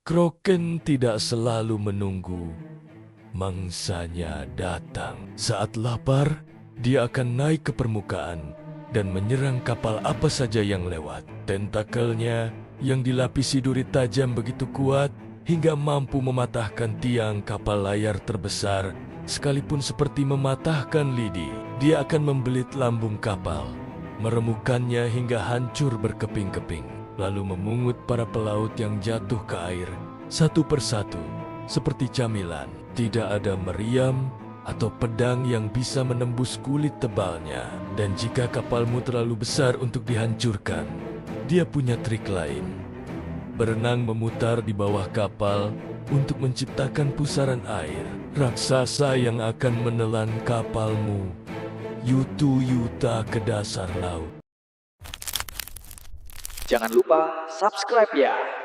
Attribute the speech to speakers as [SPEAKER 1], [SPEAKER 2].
[SPEAKER 1] Kroken tidak selalu menunggu mangsanya datang. Saat lapar, dia akan naik ke permukaan dan menyerang kapal apa saja yang lewat. Tentakelnya yang dilapisi duri tajam begitu kuat hingga mampu mematahkan tiang kapal layar terbesar, sekalipun seperti mematahkan lidi. Dia akan membelit lambung kapal, meremukannya hingga hancur berkeping-keping, lalu memungut para pelaut yang jatuh ke air satu persatu seperti camilan. Tidak ada meriam atau pedang yang bisa menembus kulit tebalnya. Dan jika kapalmu terlalu besar untuk dihancurkan, dia punya trik lain. Berenang memutar di bawah kapal untuk menciptakan pusaran air. Raksasa yang akan menelan kapalmu yuta ke dasar laut.
[SPEAKER 2] Jangan lupa subscribe ya.